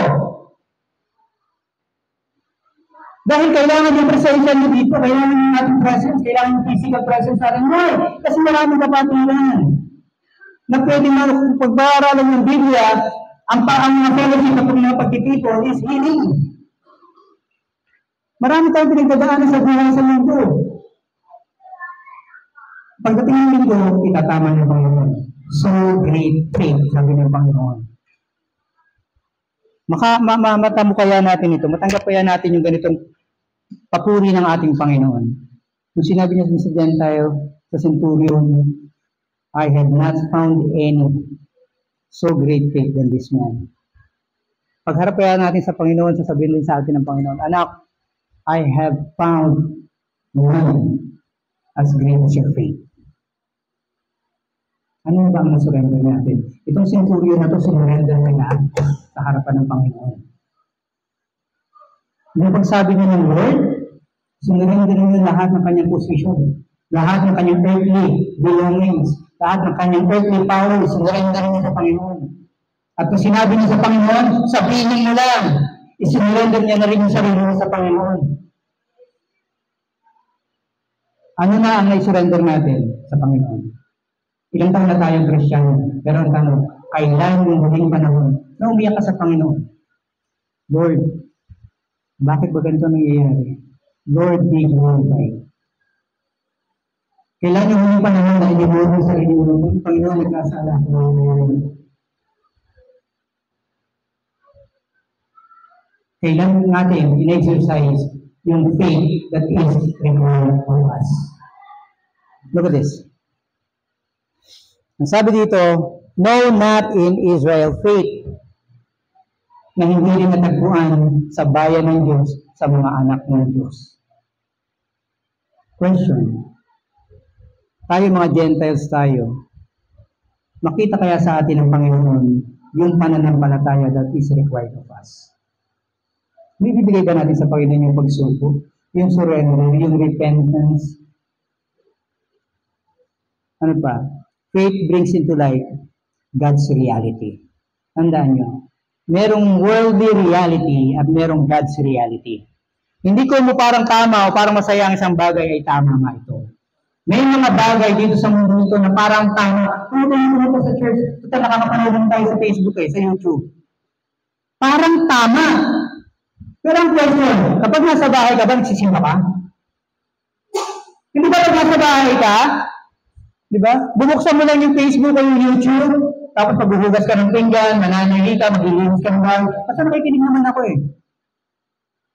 Dahil kailangan yung presensya nyo dito, kailangan yung ating presence, kailangan yung physical presence sa ating buhay. Kasi maraming kapatulan na pwede pag-aaralan ng Biblia, ang mga fellowship na pag people is healing. Marami tayong pinagdadaanan sa buhay sa mundo. Pagdating ng mundo, itatama ng Panginoon. So great faith, sabi ng Panginoon. Matamo kaya natin ito, matanggap kaya natin yung ganitong papuri ng ating Panginoon. Kung sinabi niya sa Gentile, sa Centurion, I have not found any so great faith than this man. Pagharap kaya natin sa Panginoon, sasabihin din sa atin ng Panginoon, anak, I have found none as great as your faith. Ano ba ang nasurrender natin? Itong Centurion na ito, sinurrender niya sa harapan ng Panginoon. Yung pagsabi niya ng Lord, sinurrender niya lahat ng kanyang posisyon, lahat ng kanyang earthly belongings, lahat ng kanyang earthly power, sinurrender niya sa Panginoon. At kung sinabi niya sa Panginoon, sabihin mo lang, isinurrender niya na rin yung sarili niya sa Panginoon. Ano na ang naisurrender natin sa Panginoon? Ilang taon na tayong Kristyano, pero ang tanong, kailan yung huling panahon na umiyak ka sa Panginoon? Lord, bakit ba ganito nangyayari? Lord, be glorified. Kailan yung huling panahon na inimuro sa inyo, Panginoon, nagkasala ko nangyayari? Kailan natin in-exercise yung faith that is required for us? Look at this. Ang sabi dito, no, not in Israel faith, na hindi rin natagpuan sa bayan ng Diyos, sa mga anak ng Diyos. Question. Tayo mga Gentiles tayo, makita kaya sa atin ng Panginoon yung pananampalataya that is required of us? May bibigay ba natin sa Panginoon yung pagsuko, yung surrender, yung repentance? Ano pa? Faith brings into light God's reality. Tandaan nyo, merong worldly reality at merong God's reality. Hindi ko mo parang tama o parang masaya ang isang bagay ay tama nga ito. May mga bagay dito sa mundo ito na parang tama. Ano sa church? Ito nakakapanood tayo sa Facebook sa YouTube. Parang tama. Pero ang question, kapag nasa bahay ka ba, nagsisimba ka? Hindi ba pag nasa bahay ka? Di ba? Bubuksan mo lang yung Facebook o yung YouTube, tapos pagbubugas ka ng pinggan, mananali ka, maglilinis ka ng bahay. Kasi nakikinig naman ako eh.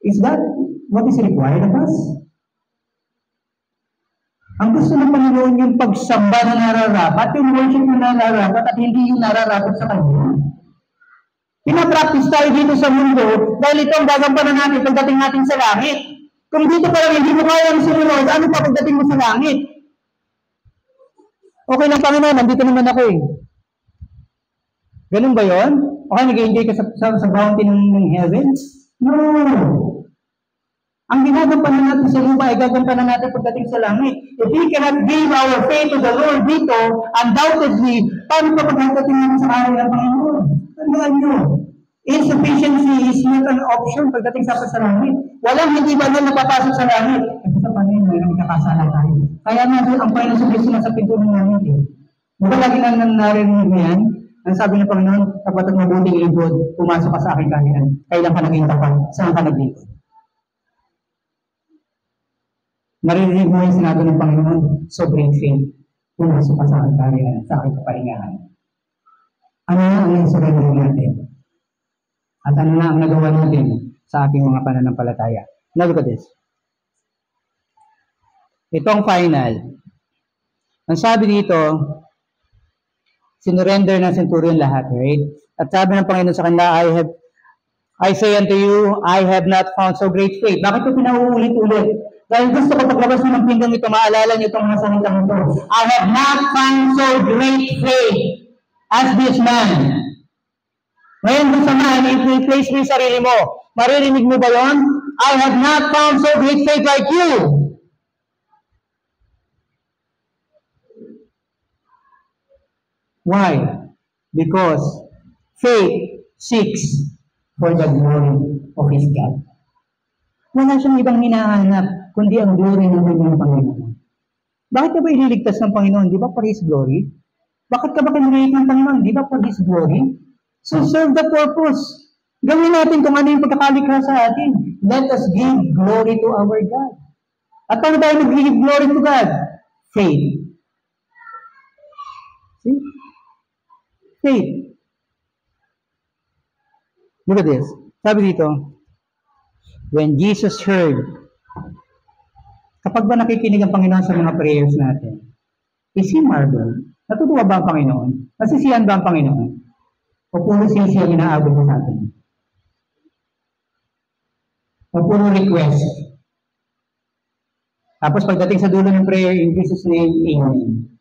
Is that what is required of us? Ang gusto ng Panginoon yung pagsamba na nararapat, yung worship na nararapat, at hindi yung nararapat sa Kanya. Pinapractice tayo dito sa mundo dahil ito ang gagampanan natin pagdating natin sa langit. Kung dito pa lang hindi mo kayang sumunod, ano pa pagdating mo sa langit? Okay lang Panginoon, nandito naman ako eh. Ganun ba yun? Okay, nag-enjoy ka sa bounty ng heaven? No! Ang ginagampanan natin sa lupa ay gagampanan natin pagdating sa langit. If we cannot give our faith to the Lord dito, undoubtedly, paano pa pagdating natin sa araw ng Panginoon? Tandaan nyo, insufficiency is not an option pagdating sa langit. Walang hindi ba na napapasok sa langit? Kasi sa Panginoon, may nakakasala tayo. Kaya nga ang Panginoon sa Kristo nasa pinto ng langit eh. Diba lagi na narinig mo yan? Ang sabi ng Panginoon, kapag mabuting lingkod, pumasok ka sa aking kaharian. Kailan ka naging tapat? Saan ka naglingkod? Maririnig mo yung sinabi ng Panginoon, sobrang faith, pumasok ka sa aking kaharian, sa aking kapahingahan. Ano na ang nagsurrender natin? At ano na ang nagawa natin sa ating mga pananampalataya? Now look at this. Itong final. Ang sabi dito, sinurrender ng centurion lahat, right? At sabi ng Panginoon sa kanila, I say unto you, I have not found so great faith. Bakit ito pinauulit-ulit? Dahil gusto ko paglabas mo ng pinggang ito, maalala niyo itong mga salitang ito. I have not found so great faith as this man. Ngayon, kung samahan, i-place mo yung sarili mo. Maririnig mo ba yun? I have not found so great faith like you. Why? Because faith seeks for the glory of His God. Wala siyang ibang hinahanap, kundi ang glory ng kanyang Panginoon. Bakit ka ba ililigtas ng Panginoon? Di ba for His glory? Bakit ka ba kinreate ng Panginoon? Di ba for His glory? So serve the purpose. Gawin natin kung ano yung pagkakalikha sa atin. Let us give glory to our God. At paano tayo mag-give glory to God? Faith. See? Faith. Look at this. Sabi dito, when Jesus heard, kapag ba nakikinig ang Panginoon sa mga prayers natin, is He marveled? Natutuwa ba ang Panginoon? Nasisiyan ba ang Panginoon? O puro siya inaabot sa atin? O puro request? Tapos pagdating sa dulo ng prayer, in Jesus' name, Amen.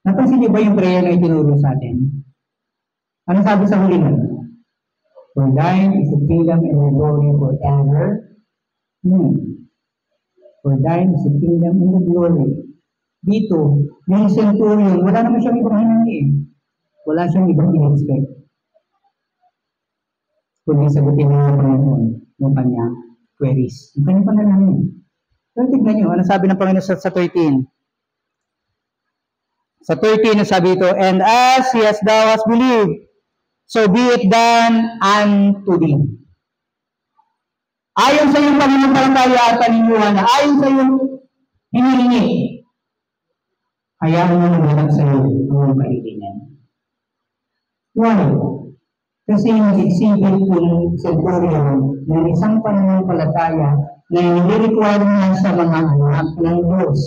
Napansin niyo ba yung prayer na itinuro sa atin? Ano sabi sa huli nun? For thine is the kingdom and the glory forever. For thine is the kingdom and the glory. Dito, yung centurion, wala naman siyang ibang hinangi eh. Wala siyang ibang in-expect. Kundi sagutin ng Panginoon yung kanyang queries. Yung kanyang panalangin. Pero tignan nyo, ano sabi ng Panginoon sa 13? Sa 13, sabi ito, and as thou hast believed, so be it done unto thee. Ayon sa iyong pananampalataya at paniniwala, ayon sa iyong hinihingi, hayaan mo naman sa iyo ang kailangan. Why? Kasi nag-exhibit po ng centurion ng isang pananampalataya na nire-require niya sa mga anak ng Diyos.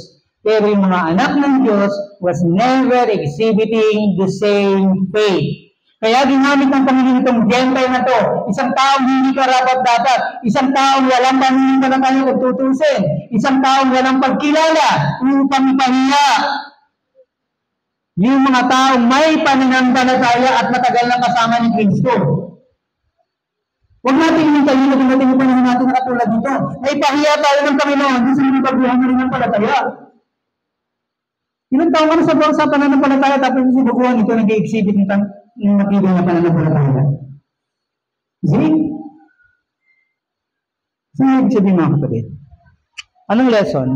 Pero yung mga anak ng Diyos was never exhibiting the same faith. Kaya ginamit ng Panginoon itong Gentile na to, isang taong hindi karapat-dapat, isang taong walang pananampalataya kung tutusin, isang taong walang pagkilala, upang ipahiya yung mga taong may pananampalataya at matagal na kasama ni Kristo. Huwag natin hintayin na dumating yung panahon natin na katulad dito. May pahiya tayo ng Panginoon, hindi sa mga pagbuhan na rin ng palataya. Ilang taong ano sa pananampalataya, tapos yung sinubuhan ito nag-exhibit ng matibay na pananampalataya. See? So, ibig sabihin mga kapatid. Anong lesson?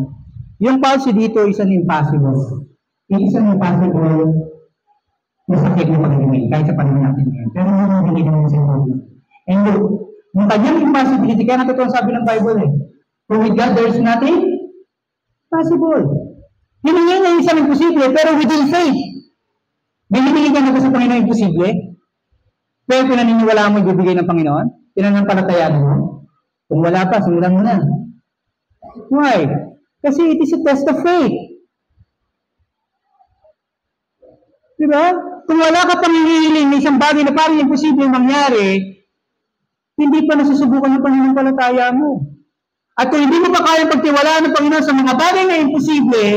Yung policy dito is an impossible. Isang impossible na sakit na pag-ibig, kahit sa panahon natin ngayon. Pero hindi naman sa Bible. And look, yung kanyang impossibility, kaya natutuwa sabi ng Bible eh, for with God there is nothing possible. Hindi niya isang imposible, pero within faith. Binibigay ka na sa Panginoon imposible, pero pinaniniwala mo ibibigay ng Panginoon, pinanampalatayaan mo. Kung wala pa, simulan mo na. Why? Kasi it is a test of faith. Diba? Kung wala ka pang hinihiling na isang bagay na parang imposible mangyari, hindi pa nasusubukan ng pananampalataya mo. At kung hindi mo pa kaya pagtiwalaan ng Panginoon sa mga bagay na imposible,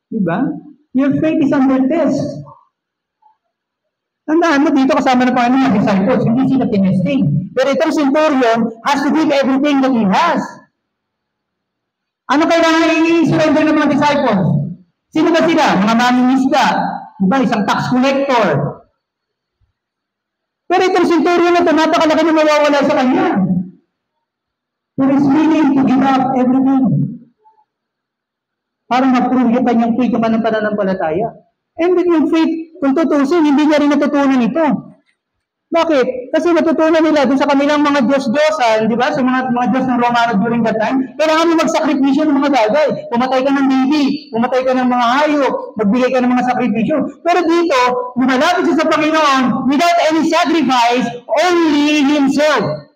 diba? Your faith is under test. Tandaan mo, dito kasama ng Panginoon mga disciples, hindi sila tinesting. Pero itong centurion has to give everything that he has. Ano kailangan i-surrender ng mga disciples? Sino ba sila? Mga maminista. Diba? Isang tax collector. Pero itong centurion na ito, napakalaki na mawawala sa kanya. But he's willing to give up everything. Parang mag-prove yung kanyang faith ka ng pananampalataya. And then yung faith, kung tutusin, hindi niya rin natutunan ito. Bakit? Kasi natutunan nila doon sa kanilang mga Diyos-Diyosan, di ba? Sa mga Diyos ng Romano during that time, kailangan mo magsakripisyo ng mga bagay. Pumatay ka ng baby, pumatay ka ng mga hayop, magbigay ka ng mga sakripisyo. Pero dito, lumalapit siya sa Panginoon without any sacrifice, only Himself.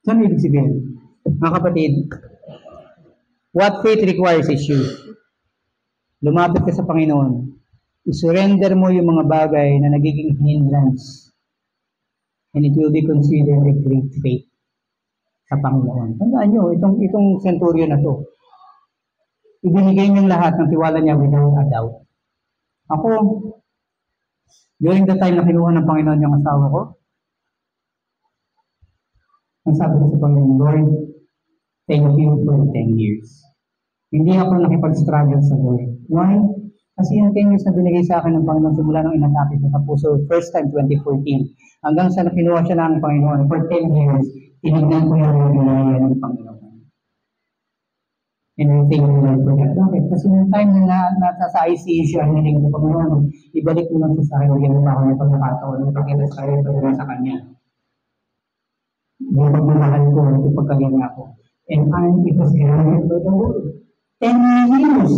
Saan ibig sabihin? Mga kapatid, what faith requires is you. Lumapit ka sa Panginoon. I-surrender mo yung mga bagay na nagiging hindrance. And it will be considered a great faith sa Panginoon. Tandaan nyo, itong centurion na to, ibinigay niyang lahat ng tiwala niya without a doubt. Ako, during the time na kinuha ng Panginoon yung asawa ko, ang sabi ko sa Panginoon, Lord, thank you for 10 years. Hindi ako nakipag-struggle sa Lord. Why? Kasi yung 10 years na binigay sa akin ng Panginoon simula nung inatake siya sa puso, first time 2014, hanggang sa nakinuha siya ng Panginoon, for 10 years, tinignan ko yung revelation ng Panginoon. And I thank you, Lord, for that. Bakit? Kasi yung time na nasa sa ICU siya, hiniling ko, Panginoon, ibalik mo lang siya sa akin, bigyan mo ako ng pagkakataon, ipakita sa akin, ipagkakita sa kanya. Yung pagmamahal ko, yung pagkagaling ako. And it was granted by the Lord. 10 years.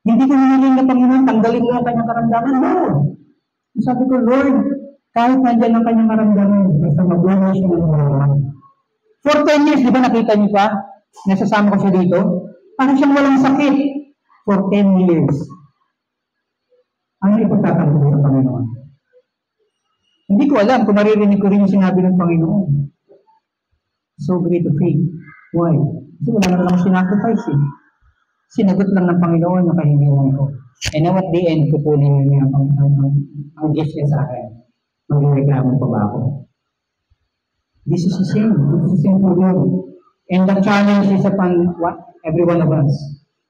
Hindi ko hiniling na, Panginoon, tanggalin mo ang kanyang karamdaman. No. Sabi ko, Lord, kahit nandyan ang kanyang karamdaman, basta mag-uwi siya ng mga. For 10 years, di ba nakita niyo pa? Nasasama ko siya dito. Parang siyang walang sakit. For 10 years. Ano ipagtatanggol sa Panginoon? Hindi ko alam kung maririnig ko rin yung sinabi ng Panginoon. So great of faith. Why? Kasi wala naman akong sinacrifice eh. Sinagot lang ng Panginoon yung kahilingan ko. And now at the end, kukunin niya ang gift niya sa akin. Magreklamo pa ba ako? This is the same. This is the same for you. And the challenge is upon every one of us.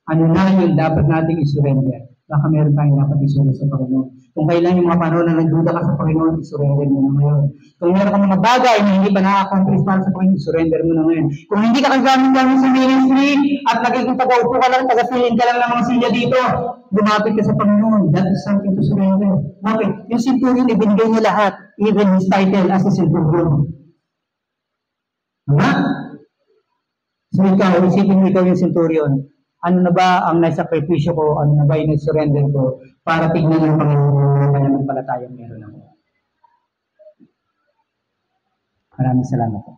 Ano na yung dapat nating isurrender? Baka meron tayong dapat isurrender sa Panginoon. Kung kailan yung mga panahon na nagduda ka sa Panginoon, isurrender mo na ngayon. Kung meron ka mga bagay na hindi pa na-accomplish para sa Panginoon, isurrender mo na ngayon. Kung hindi ka kagamit-gamit sa ministry at nagiging taga-upo ka lang, taga-fill-in ka lang ng mga silya dito, lumapit ka sa Panginoon. That is something to surrender. Bakit? Yung centurion, ibinigay niya lahat. Even his title as a centurion. So ikaw, isipin mo ikaw yung centurion. Ano na ba ang naisakripisyo ko? Ano na ba yung surrender ko? Para tignan ng Panginoon na pananampalatayang meron ako. Maraming salamat po.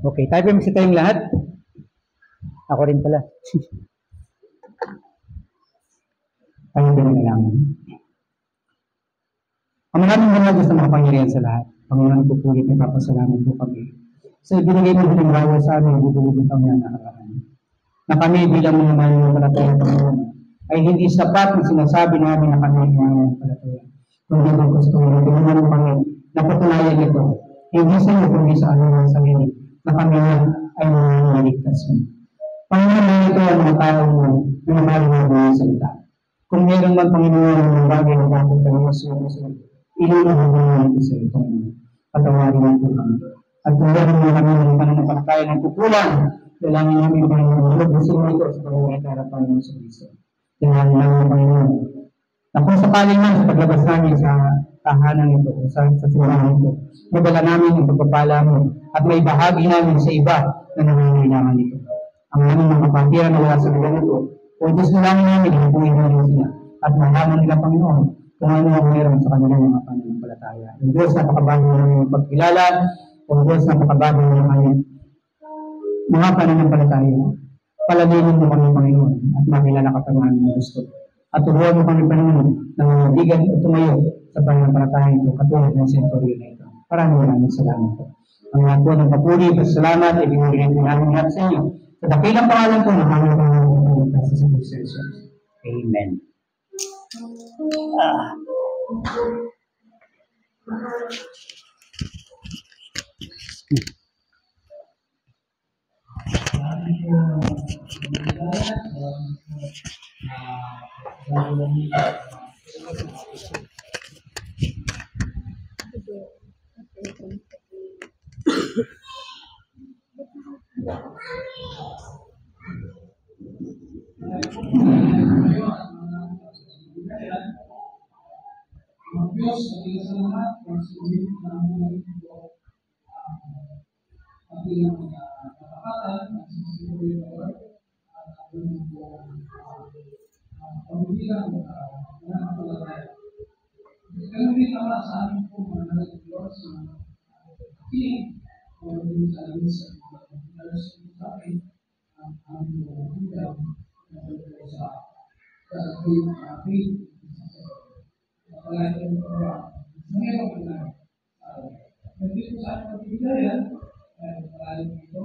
Okay, tayo po tayong lahat. Ako rin pala. Tayo din na lang. Ang maraming mga sa mga Panginoon sa lahat. Panginoon po pulit na papasalamat po kami. So, binigay mo din ang sa amin, bubulog ang yan nakaraan. Na kami bilang mga mananampalataya Panginoon ay hindi sapat na sinasabi namin na kami ay mananampalataya. Kung hindi ko gusto mo, hindi naman Panginoon, napatunayan ito. Hindi sa iyo, kundi sa amin ng sarili, na kami ay mananaligtas mo. Panginoon, ito ang mga tao mo, na namali mo ang salita. Kung meron man Panginoon ng bagay na dapat kami masusunod, ilulungan mo namin sa iyo, Panginoon. Patawarin natin kami. At kung meron mo kami ng pananampalataya ng kukulang, dalangin namin Panginoon, lubusin mo ito sa pagmamahal harapan ng Kristo. Dalangin namin Panginoon, na kung sakaling man sa paglabas namin sa tahanan ito, sa simbahan ito, madala namin ang pagpapala mo at may bahagi namin sa iba na nangangailangan nito. Ang aming mga kapatira na wala sa lugar ito, o Diyos na lang namin, hinubuhin namin sila at malaman nila Panginoon kung ano ang meron sa kanilang mga pananampalataya. Ang Diyos na pakabago namin ang pagkilala, o Diyos na pakabago namin mga pananampalataya. Palaginin mo kami Panginoon at makilala ka pa namin ng gusto. At turuan mo kami Panginoon na mabigan o tumayo sa pananampalataya ito katulad ng centurion na ito. Maraming salamat po. Ang lahat po ng papuri, pasalamat, ibinigay namin lahat sa inyo. Sa dakilang pangalan po, nakamit po namin sa Jesus. Amen. Diyos, sa lahat, ang sulit namin ito, ang ilang kapakatan, ang susunod ito, at ang pagbibilang na kapalagay. Ganun din naman sa amin po, mga nalang Diyos, king, o din sa amin sa akin, ang aming pagbibilang na sa ating palayan ko ngayon ko na. Hindi ko sa ating pagbibilang, palayan ito,